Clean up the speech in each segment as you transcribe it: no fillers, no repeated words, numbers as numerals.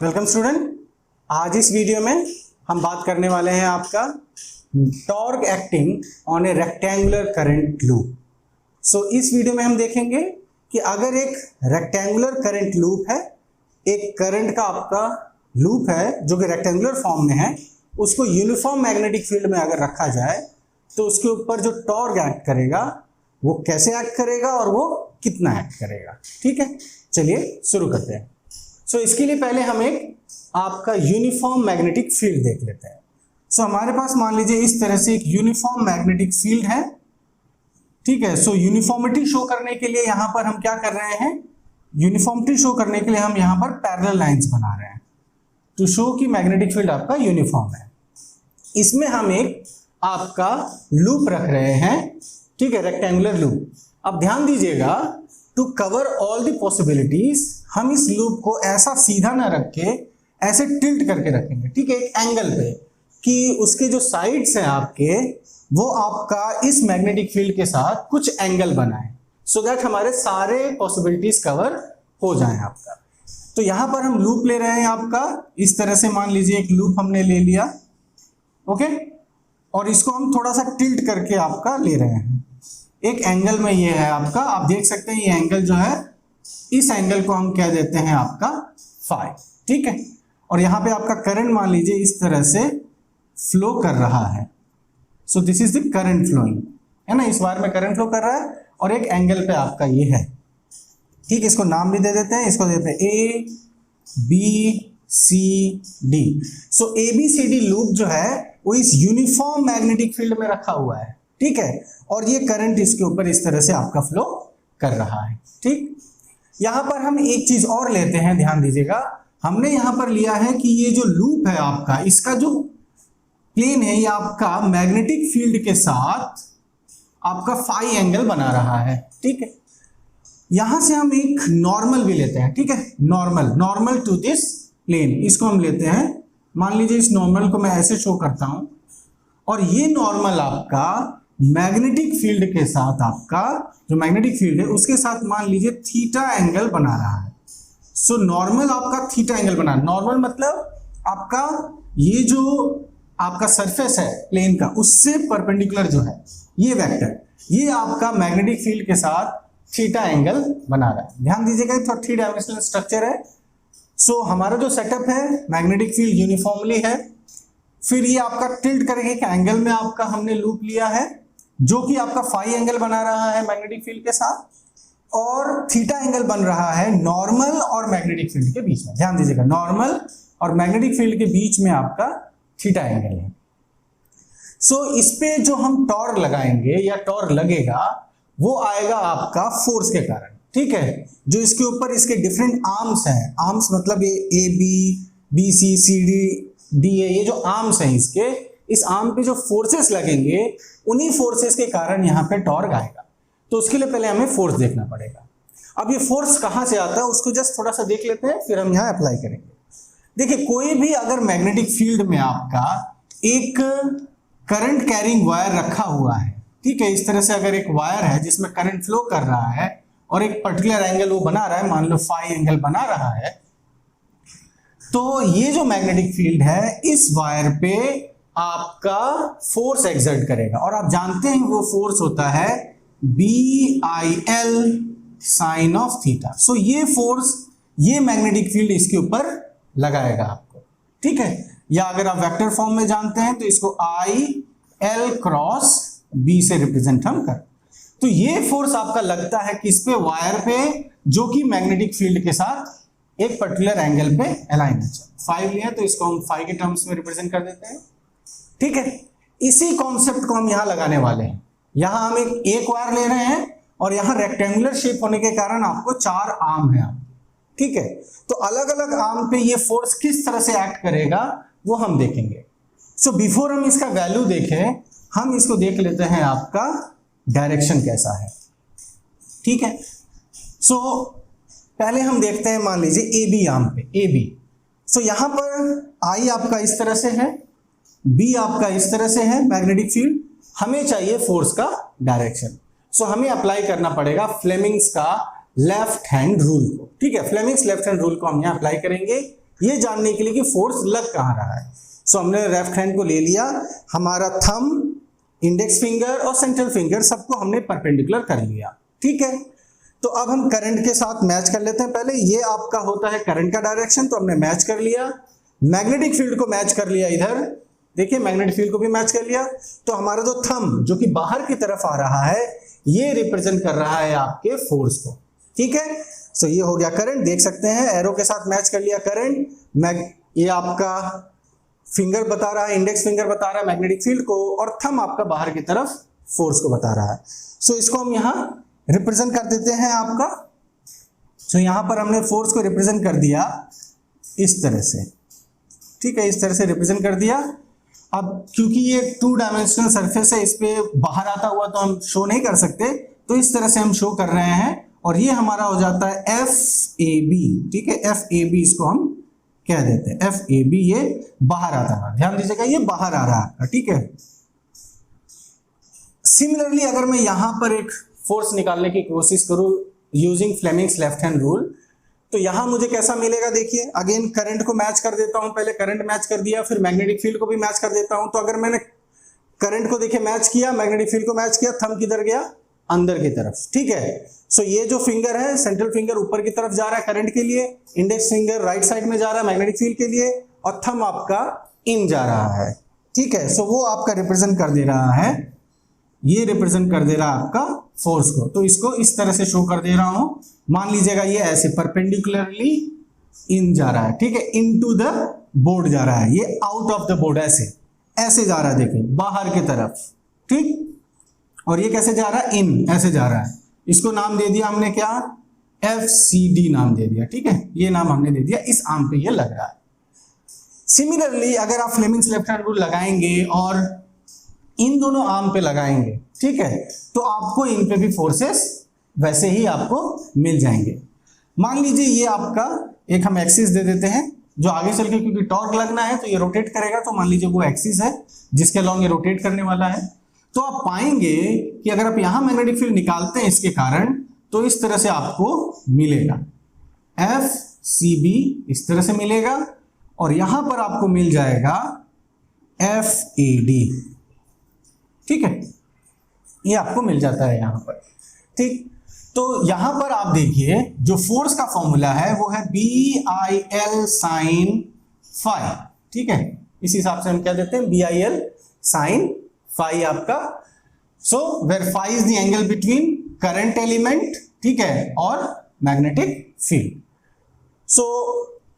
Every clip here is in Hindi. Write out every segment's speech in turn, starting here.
Welcome student. आज इस वीडियो में हम बात करने वाले हैं आपका torque acting on A rectangular current loop. इस वीडियो में हम देखेंगे कि अगर एक रेक्टेंगुलर करंट लूप है, एक करंट का आपका लूप है जो कि रेक्टेंगुलर फॉर्म में है, उसको यूनिफॉर्म मैग्नेटिक फील्ड में अगर रखा जाए तो उसके ऊपर जो टॉर्क एक्ट करेगा वो कैसे एक्ट करेगा और वो कितना एक्ट करेगा। ठीक है, चलिए शुरू करते हैं। इसके लिए पहले हम एक आपका यूनिफॉर्म मैग्नेटिक फील्ड देख लेते हैं। हमारे पास मान लीजिए इस तरह से एक यूनिफॉर्म मैग्नेटिक फील्ड है। ठीक है, यूनिफॉर्मिटी शो करने के लिए यहां पर हम क्या कर रहे हैं, यूनिफॉर्मिटी शो करने के लिए हम यहां पर पैरेलल लाइंस बना रहे हैं टू शो कि मैग्नेटिक फील्ड आपका यूनिफॉर्म है। इसमें हम एक आपका लूप रख रहे हैं, ठीक है, रेक्टेंगुलर लूप। अब ध्यान दीजिएगा, to cover all the possibilities हम इस लूप को ऐसा सीधा ना रख के ऐसे टिल्ट करके रखेंगे, ठीक है, एक एंगल पे, कि उसके जो साइड्स हैं आपके वो आपका इस मैग्नेटिक फील्ड के साथ कुछ एंगल बनाए, सो दैट हमारे सारे पॉसिबिलिटीज कवर हो जाएं आपका। तो यहां पर हम लूप ले रहे हैं आपका इस तरह से, मान लीजिए एक लूप हमने ले लिया, ओके, और इसको हम थोड़ा सा टिल्ट करके आपका ले रहे हैं एक एंगल में। ये है आपका, आप देख सकते हैं ये एंगल जो है, इस एंगल को हम कह देते हैं आपका फाई, ठीक है। और यहां पे आपका करंट मान लीजिए इस तरह से फ्लो कर रहा है, so this is the current flowing, है ना, इस वायर में करंट फ्लो कर रहा है और एक एंगल पे आपका ये है, ठीक, इसको नाम भी दे देते हैं, इसको देते हैं A B C D. A B C D loop जो है वो इस यूनिफॉर्म मैग्नेटिक फील्ड में रखा हुआ है, ठीक है, और ये करंट इसके ऊपर इस तरह से आपका फ्लो कर रहा है। ठीक, यहां पर हम एक चीज और लेते हैं, ध्यान दीजिएगा, हमने यहां पर लिया है कि ये जो लूप है आपका, इसका जो प्लेन है ये आपका मैग्नेटिक फील्ड के साथ आपका फाई एंगल बना रहा है, ठीक है। यहां से हम एक नॉर्मल भी लेते हैं, ठीक है, नॉर्मल टू दिस प्लेन, इसको हम लेते हैं। मान लीजिए इस नॉर्मल को मैं ऐसे शो करता हूं और ये नॉर्मल आपका मैग्नेटिक फील्ड के साथ, आपका जो मैग्नेटिक फील्ड है उसके साथ मान लीजिए थीटा एंगल बना रहा है। नॉर्मल आपका थीटा एंगल बना, नॉर्मल मतलब आपका ये जो आपका सरफेस है प्लेन का उससे परपेंडिकुलर जो है ये वेक्टर, ये आपका मैग्नेटिक फील्ड के साथ थीटा एंगल बना रहा है। ध्यान दीजिएगा, थोड़ा थ्री डायमेंशनल स्ट्रक्चर है। हमारा जो सेटअप है मैग्नेटिक फील्ड यूनिफॉर्मली है, फिर ये आपका टिल्ट करके एक एंगल में आपका हमने लूप लिया है जो कि आपका फाई एंगल बना रहा है मैग्नेटिक फील्ड के साथ, और थीटा एंगल बन रहा है नॉर्मल और मैग्नेटिक फील्ड के बीच में। ध्यान दीजिएगा, नॉर्मल और मैग्नेटिक फील्ड के बीच में आपका थीटा एंगल है। इस पे जो हम टॉर्क लगाएंगे या टॉर्क लगेगा वो आएगा आपका फोर्स के कारण, ठीक है, जो इसके ऊपर इसके डिफरेंट आर्म्स हैं, आर्म्स मतलब ये A B C C D D A, ये जो आर्म्स हैं इसके, इस आर्म पे जो फोर्सेस लगेंगे उन्हीं फोर्सेस के कारण यहाँ पे टॉर्क आएगा। तो उसके लिए पहले हमें फोर्स देखना पड़ेगा। अब ये फोर्स कहाँ से आता है उसको जस्ट थोड़ा सा देख लेते हैं, फिर हम यहाँ अप्लाई करेंगे। देखिए, कोई भी अगर मैग्नेटिक फील्ड में आपका एक करंट कैरिंग वायर रखा हुआ है, ठीक है, इस तरह से अगर एक वायर है जिसमें करंट फ्लो कर रहा है और एक पर्टिकुलर एंगल वो बना रहा है, मान लो फाई एंगल बना रहा है, तो ये जो मैग्नेटिक फील्ड है इस वायर पे आपका फोर्स एक्सर्ट करेगा, और आप जानते हैं वो फोर्स होता है BIL साइन ऑफ थीटा। ये फोर्स, ये मैग्नेटिक फील्ड इसके ऊपर लगाएगा आपको, ठीक है, या अगर आप वेक्टर फॉर्म में जानते हैं तो इसको IL क्रॉस B से रिप्रेजेंट हम कर। तो ये फोर्स आपका लगता है किस पे, वायर पे, जो कि मैग्नेटिक फील्ड के साथ एक पर्टिकुलर एंगल पे अलाइन है। 5 लिया तो इसको हम 5 के टर्म्स में रिप्रेजेंट कर देते हैं, ठीक है। इसी कॉन्सेप्ट को हम यहां लगाने वाले हैं। यहां हम एक वायर ले रहे हैं और यहां रेक्टेंगुलर शेप होने के कारण आपको 4 आर्म है, ठीक है। तो अलग अलग आर्म पे ये फोर्स किस तरह से एक्ट करेगा वो हम देखेंगे। बिफोर हम इसका वैल्यू देखें, हम इसको देख लेते हैं आपका डायरेक्शन कैसा है, ठीक है। पहले हम देखते हैं, मान लीजिए ए बी आर्म पे, ए बी, यहां पर आई आपका इस तरह से है, बी आपका इस तरह से है मैग्नेटिक फील्ड, हमें चाहिए फोर्स का डायरेक्शन। हमें अप्लाई करना पड़ेगा फ्लेमिंग्स का लेफ्ट हैंड रूल को, ठीक है, फ्लेमिंग्स लेफ्ट हैंड रूल को हम यहां अप्लाई करेंगे। ये जानने के लिए कि फोर्स लग कहाँ रहा है। सो हमने लेफ्ट हैंड को ले लिया, हमारा थंब, इंडेक्स फिंगर और सेंट्रल फिंगर सबको हमने परपेंडिकुलर कर लिया, ठीक है। तो अब हम करंट के साथ मैच कर लेते हैं। पहले ये आपका होता है करंट का डायरेक्शन, तो हमने मैच कर लिया। मैग्नेटिक फील्ड को मैच कर लिया, इधर देखिए मैग्नेटिक फील्ड को भी मैच कर लिया। तो हमारा जो थंब जो कि बाहर की तरफ आ रहा है, ये रिप्रेजेंट कर रहा है आपके फोर्स को, ठीक है। सो ये हो गया करंट, देख सकते हैं एरो के साथ मैच कर लिया करंट। ये आपका फिंगर बता रहा है, इंडेक्स फिंगर बता रहा है मैग्नेटिक फील्ड को, और थंब आपका बाहर की तरफ फोर्स को बता रहा है। सो इसको हम यहां रिप्रेजेंट कर देते हैं आपका। सो यहां पर हमने फोर्स को रिप्रेजेंट कर दिया इस तरह से, ठीक है, इस तरह से रिप्रेजेंट कर दिया। अब क्योंकि ये 2 डायमेंशनल सरफेस है, इस पे बाहर आता हुआ तो हम शो नहीं कर सकते, तो इस तरह से हम शो कर रहे हैं। और ये हमारा हो जाता है FAB, ठीक है, FAB इसको हम कह देते हैं, FAB ये बाहर आता है, ध्यान दीजिएगा ये बाहर आ रहा है, ठीक है। सिमिलरली अगर मैं यहां पर एक फोर्स निकालने की कोशिश करूं using Fleming's left hand rule, तो यहां मुझे कैसा मिलेगा, देखिए अगेन करंट को मैच कर देता हूं, पहले करंट मैच कर दिया, फिर मैग्नेटिक फील्ड को भी मैच कर देता हूं। तो अगर मैंने करंट को देखिए मैच किया, मैग्नेटिक फील्ड को मैच किया, थंब किधर गया, अंदर की तरफ, ठीक है। सो ये जो फिंगर है, सेंट्रल फिंगर ऊपर की तरफ जा रहा है करंट के लिए, इंडेक्स फिंगर राइट साइड में जा रहा है मैग्नेटिक फील्ड के लिए, और थंब आपका इन जा रहा है, ठीक है। सो वो आपका रिप्रेजेंट कर दे रहा है, ये रिप्रेजेंट कर दे रहा है आपका फोर्स को। तो इसको इस तरह से शो कर दे रहा हूं, मान लीजिएगा ये ऐसे परपेंडिकुलरली इन जा रहा है, ठीक है, इनटू द बोर्ड जा रहा है, ये आउट ऑफ द बोर्ड ऐसे ऐसे जा रहा है, देखिए बाहर की तरफ, ठीक। और ये कैसे जा रहा है, इन ऐसे जा रहा है। इसको नाम दे दिया हमने क्या, FCD नाम दे दिया, ठीक है, ये नाम हमने दे दिया, इस आर्म पे ये लग रहा है। सिमिलरली अगर आप फ्लेमिंग्स लेफ्ट हैंड रूल लगाएंगे और इन दोनों आर्म पे लगाएंगे, ठीक है, तो आपको इन पे भी फोर्सेस वैसे ही आपको मिल जाएंगे। मान लीजिए ये आपका एक हम एक्सिस दे देते हैं, जो आगे चल के क्योंकि टॉर्क लगना है तो ये रोटेट करेगा, तो मान लीजिए वो एक्सिस है जिसके अलॉन्ग ये रोटेट करने वाला है। तो आप पाएंगे कि अगर आप यहां मैग्नेटिक फील्ड निकालते हैं इसके कारण, तो इस तरह से आपको मिलेगा, FCB इस तरह से मिलेगा, और यहां पर आपको मिल जाएगा FAD, ठीक है, ये आपको मिल जाता है यहां पर, ठीक। तो यहां पर आप देखिए जो फोर्स का फॉर्मूला है वो है BIL sin phi, ठीक है, इस हिसाब से हम क्या देते हैं, BIL sin phi आपका। So where phi is the angle between current element, ठीक है, और मैग्नेटिक फील्ड। सो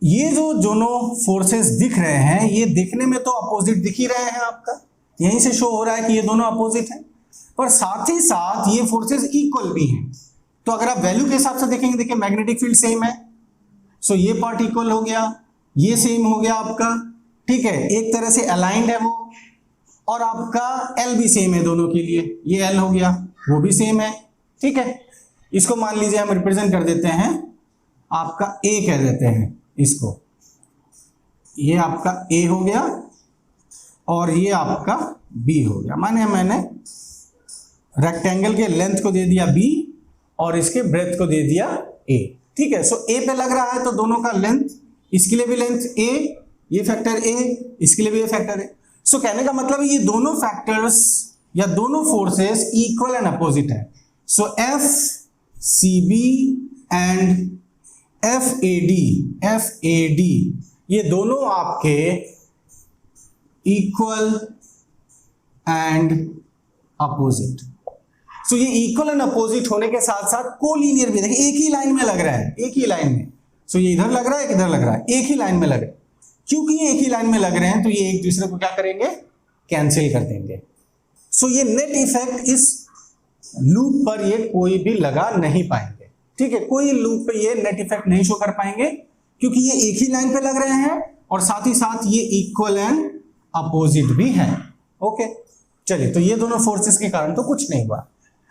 ये जो दोनों फोर्सेस दिख रहे हैं, ये दिखने में तो अपोजिट दिख ही रहे हैं, आपका यहीं से शो हो रहा है कि ये दोनों अपोजिट हैं, पर साथ ही साथ ये फोर्सेस इक्वल भी हैं। तो अगर आप वैल्यू के हिसाब से देखेंगे, देखिए मैग्नेटिक फील्ड सेम है, सो ये पार्ट इक्वल हो गया, ये सेम हो गया आपका, ठीक है, एक तरह से अलाइंड है वो, और आपका L भी सेम है दोनों के लिए, ये L हो गया, वो भी सेम है, ठीक है। इसको मान लीजिए हम रिप्रेजेंट कर देते हैं, आपका A कह देते हैं इसको, ये आपका A हो गया और ये आपका B हो गया। माने मैंने रेक्टेंगल के लेंथ को दे दिया B और इसके ब्रेथ को दे दिया A, ठीक है। सो A पे लग रहा है तो दोनों का लेंथ, इसके लिए भी लेंथ A, ये फैक्टर A, इसके लिए भी ये फैक्टर है। सो कहने का मतलब ये दोनों फैक्टर्स या दोनों फोर्सेस इक्वल एंड अपोजिट है। सो FCB एंड FAD ये दोनों आपके इक्वल एंड अपोजिट। सो ये इक्वल एंड अपोजिट होने के साथ साथ कोलिनियर भी, देखिए एक ही लाइन में लग रहा है, एक ही लाइन में। सो ये इधर लग रहा है, इधर लग रहा है, एक ही लाइन में लग रहा है। क्योंकि ये एक ही लाइन में लग रहे हैं तो ये एक दूसरे को क्या करेंगे, कैंसिल कर देंगे। सो ये नेट इफेक्ट इस लूप पर ये कोई भी लगा नहीं पाएंगे, ठीक है, कोई लूप पे ये नेट इफेक्ट नहीं शो कर पाएंगे क्योंकि ये एक ही लाइन पे लग रहे हैं और साथ ही साथ ये इक्वल एंड अपोजिट भी है। ओके, चलिए, तो ये दोनों फोर्सेस के कारण तो कुछ नहीं हुआ।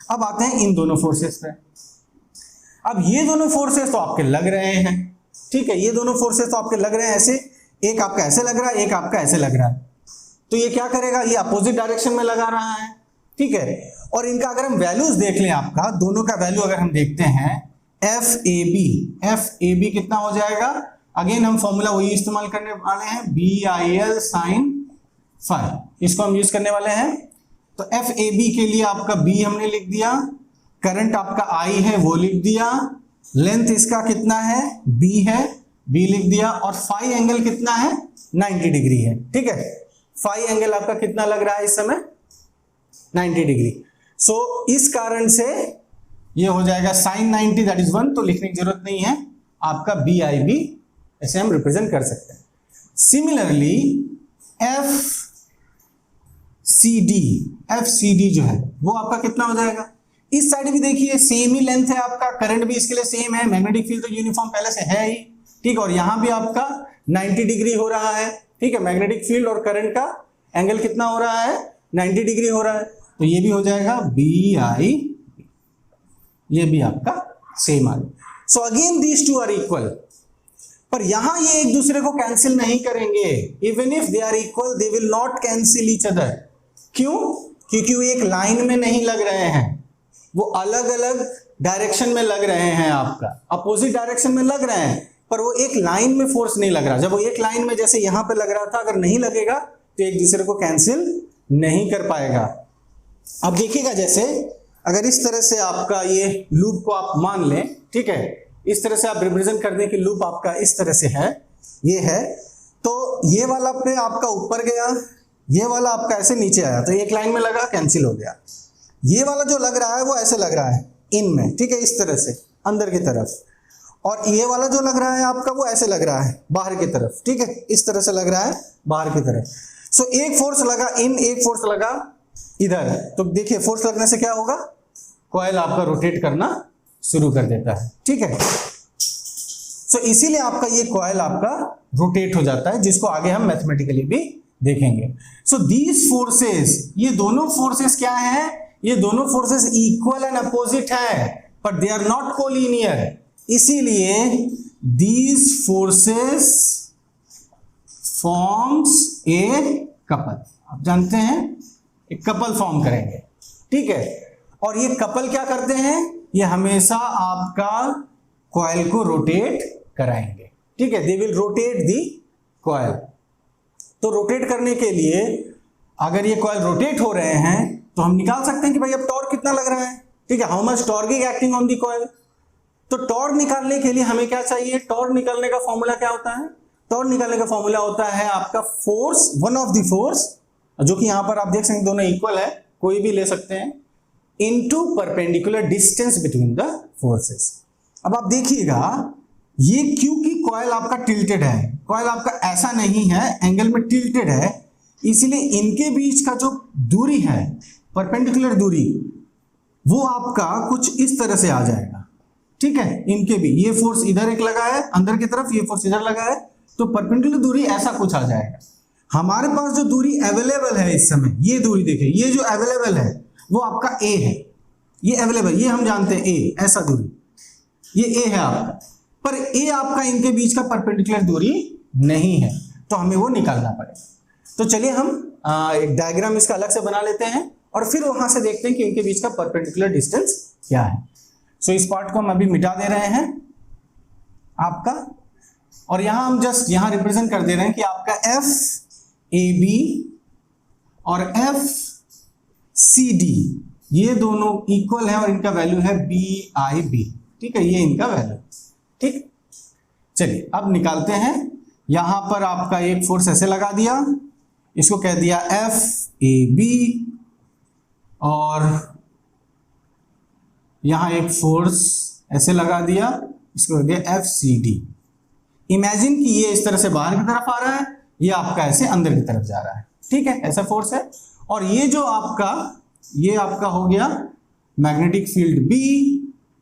अब आते हैं इन दोनों फोर्सेस पे। अब ये दोनों फोर्सेस तो आपके लग रहे हैं, ठीक है, ये दोनों फोर्सेस तो आपके लग रहे हैं ऐसे, एक आपका ऐसे लग रहा है, एक आपका ऐसे लग रहा है। तो ये क्या करेगा, ये अपोजिट डायरेक्शन में लगा रहा है, ठीक है। और इनका अगर हम वैल्यूज देख लें, आपका दोनों का वैल्यू अगर हम देखते हैं, FAB कितना हो जाएगा, अगेन हम फॉर्मूला वही इस्तेमाल करने वाले हैं, BIL sin phi, इसको हम यूज करने वाले हैं। तो FAB के लिए आपका B हमने लिख दिया, करंट आपका I है वो लिख दिया, लेंथ इसका कितना है B है, B लिख दिया, और फाई एंगल कितना है 90 डिग्री है। ठीक है, फाई एंगल आपका कितना लग रहा है इस समय 90 डिग्री। सो इस कारण से ये हो जाएगा sin 90 दैट इज 1, तो लिखने की जरूरत नहीं है, आपका BIB ऐसे हम रिप्रेजेंट कर सकते हैं। सिमिलरली FCD जो है वो आपका कितना हो जाएगा, इस साइड भी देखिए सेम ही लेंथ है आपका, करंट भी इसके लिए सेम है, मैग्नेटिक फील्ड तो यूनिफॉर्म पहले से है ही। ठीक, और यहां भी आपका 90 डिग्री हो रहा है। ठीक है, मैग्नेटिक फील्ड और करंट का एंगल कितना हो रहा है 90 डिग्री हो रहा है, तो ये भी हो जाएगा BI, ये भी आपका सेम आ गया। So again these two are equal, पर यहां ये एक दूसरे को कैंसिल नहीं करेंगे। Even if they are equal they will not cancel each other. क्यों? क्योंकि वो एक लाइन में नहीं लग रहे हैं, वो अलग अलग डायरेक्शन में लग रहे हैं, आपका अपोजिट डायरेक्शन में लग रहे हैं, पर वो एक लाइन में फोर्स नहीं लग रहा। जब वो एक लाइन में जैसे यहां पे लग रहा था, अगर नहीं लगेगा तो एक दूसरे को कैंसिल नहीं कर पाएगा। अब देखिएगा, जैसे अगर इस तरह से आपका ये लूप को आप मान लें, ठीक है, इस तरह से आप रिप्रेजेंट कर दें कि लूप आपका इस तरह से है, ये है, तो ये वाला पे आपका ऊपर गया, ये वाला आपका ऐसे नीचे आया, तो एक लाइन में लगा, कैंसिल हो गया। ये वाला जो लग रहा है वो ऐसे लग रहा है इन में, ठीक है, इस तरह से अंदर की तरफ, और ये वाला जो लग रहा है आपका वो ऐसे लग रहा है बाहर की तरफ। ठीक है, इस तरह से लग रहा है बाहर की तरफ। सो एक फोर्स लगा इन, एक फोर्स लगा इधर, तो देखिए फोर्स लगने से क्या होगा, कॉइल आपका रोटेट करना शुरू कर देता है। ठीक है, सो इसीलिए आपका ये कॉइल आपका रोटेट हो जाता है, जिसको आगे हम मैथमेटिकली भी देखेंगे। सो दीज फोर्सेस, ये दोनों फोर्सेस क्या हैं, ये दोनों फोर्सेस इक्वल एंड अपोजिट है, but they are not collinear. इसीलिए these forces forms a couple, आप जानते हैं एक कपल फॉर्म करेंगे। ठीक है, और ये कपल क्या करते हैं, ये हमेशा आपका कॉइल को रोटेट कराएंगे। ठीक है, they will rotate the coil. तो रोटेट करने के लिए अगर ये कॉइल रोटेट हो रहे हैं तो हम निकाल सकते हैं कि भाई अब टॉर्क कितना लग रहा है। ठीक है, how much torque is acting on the coil. तो टॉर्क निकालने के लिए हमें क्या चाहिए, टॉर्क निकालने का फॉर्मूला क्या होता है, टॉर्क निकालने का फॉर्मूला होता है आपका force, one of the force, जो कि यहां पर आप देख सकते हैं दोनों इक्वल है, कोई भी ले सकते हैं, into perpendicular distance between the forces. अब आप देखिएगा, ये क्योंकि कॉइल आपका टिल्टेड है, कॉइल आपका ऐसा नहीं है, एंगल में टिल्टेड है, इसलिए इनके बीच का जो दूरी है, परपेंडिकुलर दूरी, वो आपका कुछ इस तरह से आ जाएगा। ठीक है, इनके भी ये फोर्स इधर एक लगा है अंदर की तरफ, ये फोर्स इधर लगा है, तो परपेंडिकुलर दूरी ऐसा कुछ आ जाएगा। हमारे पास जो दूरी अवेलेबल है इस समय, ये दूरी देखिए, ये जो अवेलेबल है वो आपका ए है, ये अवेलेबल, ये हम जानते हैं ए, ऐसा दूरी, ये ए है आपका, पर ए आपका इनके बीच का परपेंडिकुलर दूरी नहीं है, तो हमें वो निकालना पड़ेगा। तो चलिए हम एक डायग्राम इसका अलग से बना लेते हैं और फिर वहां से देखते हैं कि इनके बीच का परपेंडिकुलर डिस्टेंस क्या है। सो इस पार्ट को हम अभी मिटा दे रहे हैं आपका, और यहां हम जस्ट यहां रिप्रेजेंट कर दे रहे हैं कि आपका FAB और FCD ये दोनों इक्वल है और इनका वैल्यू है BIB। ठीक है, ये इनका वैल्यू। ठीक, चलिए अब निकालते हैं। यहां पर आपका एक फोर्स ऐसे लगा दिया, इसको कह दिया FAB, और यहां एक फोर्स ऐसे लगा दिया, इसको कह दिया FCD। इमेजिन कि ये इस तरह से बाहर की तरफ आ रहा है, ये आपका ऐसे अंदर की तरफ जा रहा है। ठीक है, ऐसा फोर्स है, और ये जो आपका, ये आपका हो गया मैग्नेटिक फील्ड B,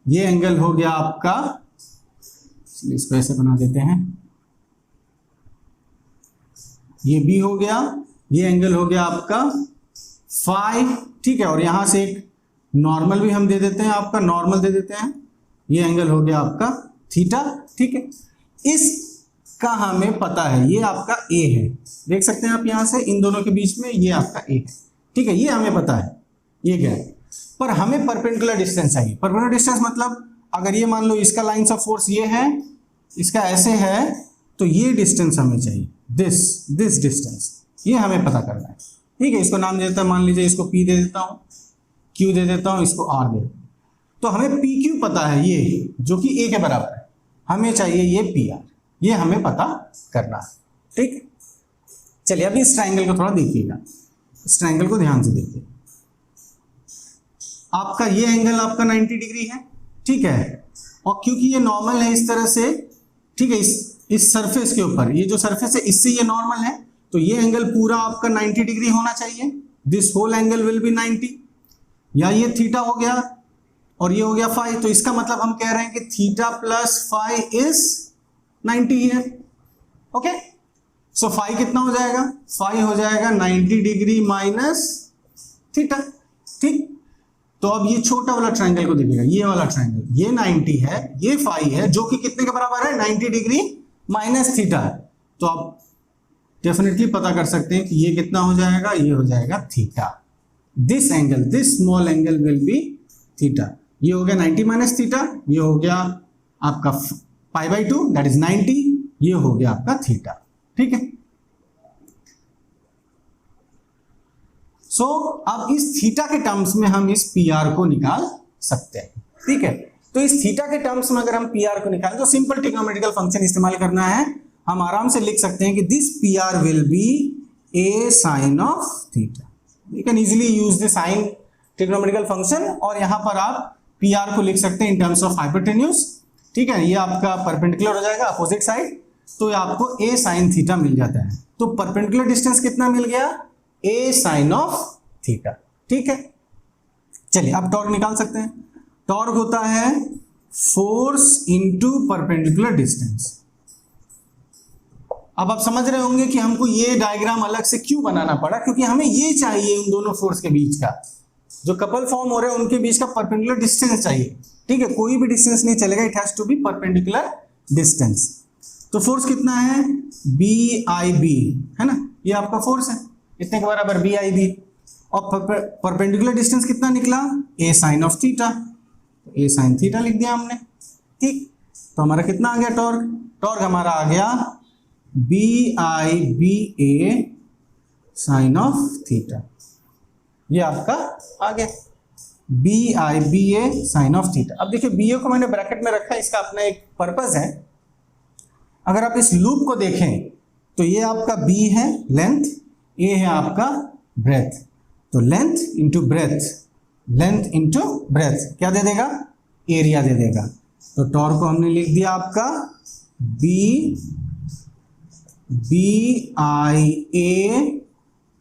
ये एंगल हो गया आपका, इसको ऐसे बना देते हैं, ये B हो गया, ये एंगल हो गया आपका फाई। ठीक है, और यहां से एक नॉर्मल भी हम दे देते हैं, आपका नॉर्मल दे देते हैं, ये एंगल हो गया आपका थीटा। ठीक है, इसका हमें पता है, ये आपका A है, देख सकते हैं आप यहां से, इन दोनों के बीच में ये आपका A है। ठीक है, ये हमें पता है, ये क्या है, पर हमें परपेंडिकुलर डिस्टेंस चाहिए। परपेंडिकुलर डिस्टेंस मतलब अगर ये मान लो इसका लाइंस ऑफ फोर्स ये है, इसका ऐसे है, तो ये डिस्टेंस हमें चाहिए, दिस डिस्टेंस, ये हमें पता करना है। ठीक है, इसको नाम दे देता है, मान लीजिए इसको P दे देता हूँ, Q दे देता हूँ, इसको R दे देता हूँ। तो हमें PQ पता है, ये जो कि A के बराबर है, हमें चाहिए ये PR, ये हमें पता करना है। ठीक है, चलिए अभी इस ट्रायंगल को थोड़ा देखिएगा, इस ट्रायंगल को ध्यान से देखिए। आपका ये एंगल आपका 90 डिग्री है, ठीक है, और क्योंकि ये नॉर्मल है इस तरह से, ठीक है, इस सरफेस के ऊपर, ये जो सरफेस है इससे ये नॉर्मल है, तो ये एंगल पूरा आपका 90 डिग्री होना चाहिए। This whole angle will be 90, या ये थीटा हो गया और ये हो गया फाई, तो इसका मतलब हम कह रहे हैं कि theta plus phi is 90 here. Okay, so phi कितना हो जाएगा, फाई हो जाएगा 90 डिग्री माइनस थीटा। ठीक, तो अब ये छोटा वाला ट्रायंगल को देखिएगा, ये वाला ट्रायंगल, ये 90 है, ये फाई है, जो कि कितने के बराबर है, 90 डिग्री माइनस थीटा है। तो आप डेफिनेटली पता कर सकते हैं कि ये कितना हो जाएगा, ये हो जाएगा theta. This angle, this small angle will B theta. ये हो गया 90 माइनस थीटा, ये हो गया आपका π/2 दैट इज 90, ये हो गया आपका थीटा। ठीक है, सो अब इस थीटा के टर्म्स में हम इस PR को निकाल सकते हैं। ठीक है, तो इस थीटा के टर्म्स में अगर हम PR को निकालें तो सिंपल ट्रिग्नोमेट्रिकल फंक्शन इस्तेमाल करना है। हम आराम से लिख सकते हैं कि this PR will be a sin of theta. You can easily use the sine trigonometrical function, और यहां पर आप PR को लिख सकते हैं इन टर्म्स ऑफ हाइपोटेन्यूज। ठीक है, ये आपका परपेंडिकुलर हो जाएगा अपोजिट साइड, तो आपको a sin थीटा मिल जाता है। तो परपेंडिकुलर डिस्टेंस कितना मिल गया, a sin ऑफ थीटा। ठीक है, चलिए अब टॉर्क निकाल सकते हैं। टॉर्क होता है फोर्स इनटू परपेंडिकुलर डिस्टेंस। अब आप समझ रहे होंगे कि हमको ये डायग्राम अलग से क्यों बनाना पड़ा, क्योंकि हमें ये चाहिए उन दोनों फोर्स के बीच का, जो कपल फॉर्म हो रहे हैं उनके बीच का परपेंडिकुलर डिस्टेंस चाहिए। ठीक है, कोई भी डिस्टेंस नहीं चलेगा, it has to be perpendicular distance. तो फोर्स कितना है, BIB है ना, ये आपका फोर्स है, इतने के बराबर BIB, और परपेंडिकुलर डिस्टेंस कितना निकला, a sin of theta, a sin theta लिख दिया हमने। ठीक, तो हमारा कितना आ गया टॉर्क, टॉर्क हमारा आ गया BIBA sin ऑफ थीटा। ये आपका आ गया BIBA sin ऑफ थीटा। अब देखिए BA को मैंने ब्रैकेट में रखा है, इसका अपना एक पर्पस है। अगर आप इस लूप को देखें तो ये आपका B है लेंथ, A है आपका ब्रेथ, तो length into breadth, length into breadth क्या दे देगा, एरिया दे देगा। तो टॉर्क को हमने लिख दिया आपका BIA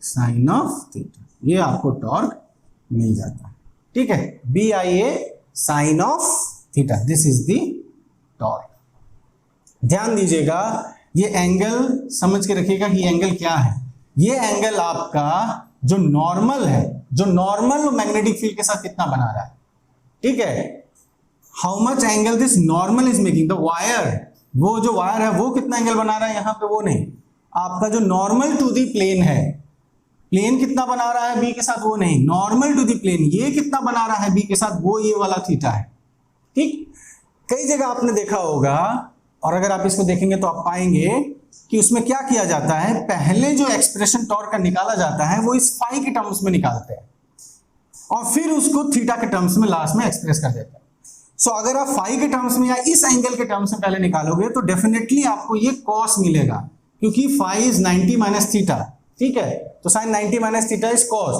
sin ऑफ थीटा, ये आपको टॉर्क मिल जाता है। ठीक है, BIA sin of theta, this is the torque. ध्यान दीजिएगा, ये एंगल समझ के रखिएगा कि ये एंगल क्या है। ये एंगल आपका जो नॉर्मल है, जो नॉर्मल मैग्नेटिक फील्ड के साथ कितना बना रहा है। ठीक है, how much angle this normal is making, the wire, वो जो वायर है वो कितना एंगल बना रहा है यहाँ पे, वो नहीं, आपका जो नॉर्मल टू दी प्लेन है, प्लेन कितना बना रहा है बी के साथ, वो नहीं, नॉर्मल टू दी प्लेन ये कितना बना रहा है बी के साथ, वो ये वाला थीटा है। ठीक, कई जगह आपने देखा होगा, और अगर आप इसको देखेंगे तो आप पाएंगे कि उसमें क्या किया जाता है, पहले जो एक्सप्रेशन टॉर्क का निकाला जाता है वो इस फाई के टर्म्स में निकालते हैं, और फिर उसको थीटा के टर्म्स में लास्ट में एक्सप्रेस कर देते हैं। सो अगर आप फाई के टर्म्स में या इस एंगल के टर्म्स में पहले निकालोगे तो डेफिनेटली आपको ये कॉस मिलेगा, क्योंकि फाई इज 90 माइनस थीटा। ठीक है, तो sine 90 minus theta is cos,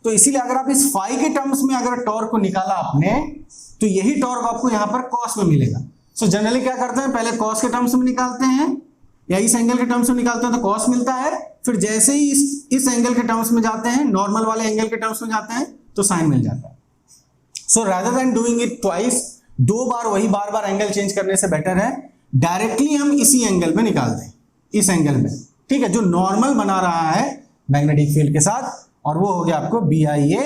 तो इसीलिए अगर आप इस फाई के टर्म्स में अगर टॉर्क को निकाला आपने, तो यही टॉर्क आपको यहाँ पर कॉस में मिलेगा। सो जनरली क्या करते हैं, पहले कॉस के टर्म्स में निकालते हैं या इस एंगल के टर्म्स में निकालते हैं तो कॉस मिलता है, फिर जैसे ही इस एंगल के टर्म्स में जाते हैं, नॉर्मल वाले एंगल के टर्म्स में जाते हैं, तो साइन मिल जाता है। So rather than doing it twice, दो बार वही बार बार एंगल चेंज करने से बेटर है डायरेक्टली हम इसी एंगल पे निकाल दें, इस एंगल में। ठीक है, जो नॉर्मल बना रहा है मैग्नेटिक फील्ड के साथ, और वो हो गया आपको BIA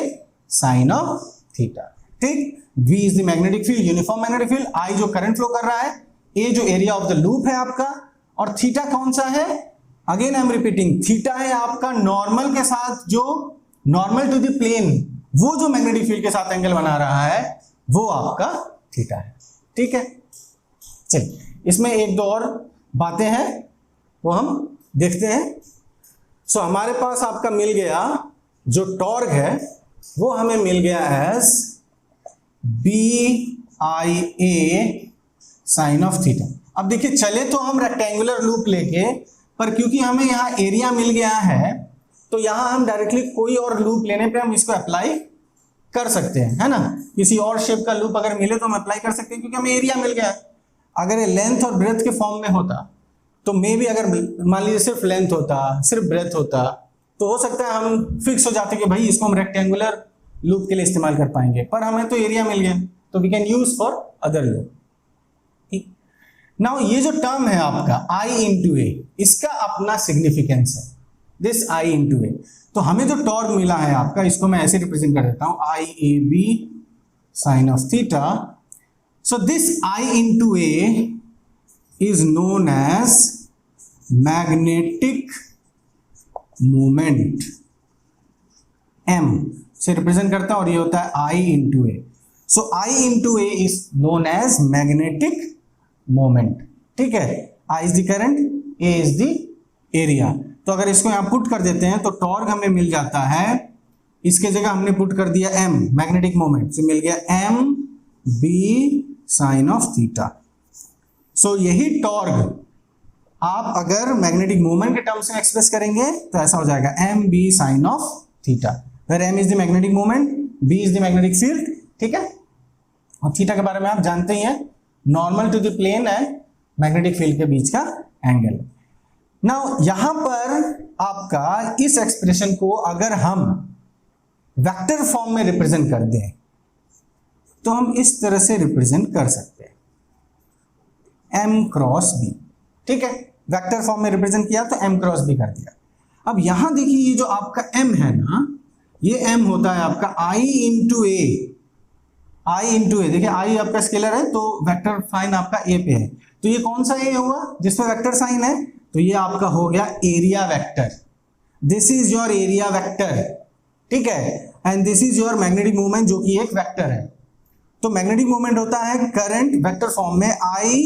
sin ऑफ थीटा। ठीक, V is the magnetic field, uniform magnetic field, I जो करंट फ्लो कर रहा है, A जो एरिया ऑफ द लूप है आपका, और थीटा कौन सा है, again I am repeating, theta है आपका नॉर्मल के साथ, जो नॉर्मल टू द प्लेन, वो जो मैग्नेटिक फील्ड के साथ एंगल बना रहा है वो आपका थीटा है। ठीक है, चलिए इसमें एक दो और बातें हैं वो हम देखते हैं। सो हमारे पास आपका मिल गया जो टॉर्क है वो हमें मिल गया as BIA sine of theta. अब देखिए चले तो हम रेक्टेंगुलर लूप लेके, पर क्योंकि हमें यहाँ एरिया मिल गया है तो यहाँ हम डायरेक्टली कोई और लूप लेने पे हम इसको अप्लाई कर सकते हैं, है ना। किसी और शेप का लूप अगर मिले तो हम अप्लाई कर सकते हैं क्योंकि हमें एरिया मिल गया है। अगर ये लेंथ और ब्रेथ के फॉर्म में होता तो मे भी, अगर मान लीजिए सिर्फ लेंथ होता, सिर्फ ब्रेथ होता, तो हो सकता है हम फिक्स हो जाते कि भाई इसको हम रेक्टेंगुलर लूप के लिए इस्तेमाल कर पाएंगे, पर हमें तो एरिया मिल गया तो we can use for other loop. ठीक, नाउ ये जो टर्म है आपका I इंटू ए, इसका अपना सिग्निफिकेंस है, दिस I इंटू ए। तो हमें जो टॉर्क मिला है आपका, इसको मैं ऐसे रिप्रेजेंट कर देता हूं IAB sine of theta. So this I into A is known as magnetic moment, M से रिप्रेजेंट करता है, और ये होता है I into A. So I into A is known as magnetic moment. ठीक है, I is the current, A is the area. तो अगर इसको यहां पुट कर देते हैं तो टॉर्क हमें मिल जाता है, इसके जगह हमने पुट कर दिया M मैग्नेटिक मोमेंट, से मिल गया MB sine of theta. So यही टॉर्क आप अगर मैग्नेटिक मोमेंट के टर्म्स में एक्सप्रेस करेंगे तो ऐसा हो जाएगा MB sine of theta, where M is the magnetic moment, B is the magnetic field. ठीक है, और थीटा के बारे में आप जानते ही हैं, normal to the plane and magnetic field के बीच का एंगल। नाउ यहां पर आपका इस एक्सप्रेशन को अगर हम वेक्टर फॉर्म में रिप्रेजेंट कर दें तो हम इस तरह से रिप्रेजेंट कर सकते हैं, M क्रॉस B। ठीक है, वेक्टर फॉर्म में रिप्रेजेंट किया तो M क्रॉस B कर दिया। अब यहां देखिए ये जो आपका M है ना, ये M होता है आपका I into A. I into A, देखिए I आपका स्केलर है तो वेक्टर साइन आपका A पे है, तो ये कौन सा A हुआ जिसमें वेक्टर साइन है, तो ये आपका हो गया area vector. This is your area vector. ठीक है, and this is your magnetic moment जो कि एक वेक्टर है। तो मैग्नेटिक मोमेंट होता है करंट वेक्टर फॉर्म में I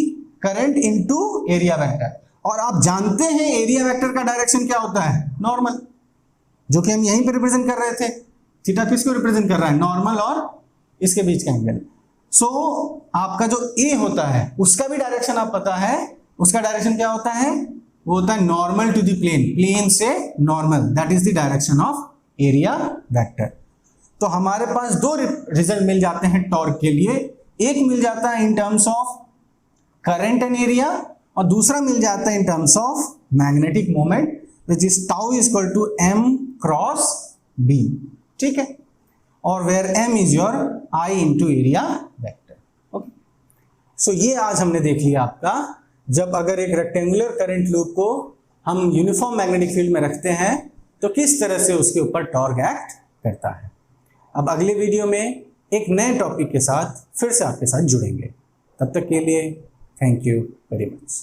current into area vector, और आप जानते हैं एरिया वेक्टर का डायरेक्शन क्या होता है, नॉर्मल, जो कि हम यहीं पे रिप्रेजेंट कर रहे थे। थीटा किसको रिप्रेजेंट कर रहा है, नॉर्मल और इसके बीच का एंगल। सो आपका जो A होता है उसका भी डायरेक्शन आप पता है, उसका डायरेक्शन क्या होता है, वो होता है normal to the plane, plane से normal, that is the direction of area vector. तो हमारे पास दो रिजल्ट मिल जाते हैं टॉर्क के लिए, एक मिल जाता है in terms of current and area, और दूसरा मिल जाता है in terms of magnetic moment which is tau is equal to M cross B। ठीक है, और where M is your I into area vector. Okay, so ये आज हमने देख लिया आपका, जब अगर एक रेक्टेंगुलर करंट लूप को हम यूनिफॉर्म मैग्नेटिक फील्ड में रखते हैं तो किस तरह से उसके ऊपर टॉर्क एक्ट करता है। अब अगले वीडियो में एक नए टॉपिक के साथ फिर से आपके साथ जुड़ेंगे, तब तक के लिए थैंक यू वेरी मच।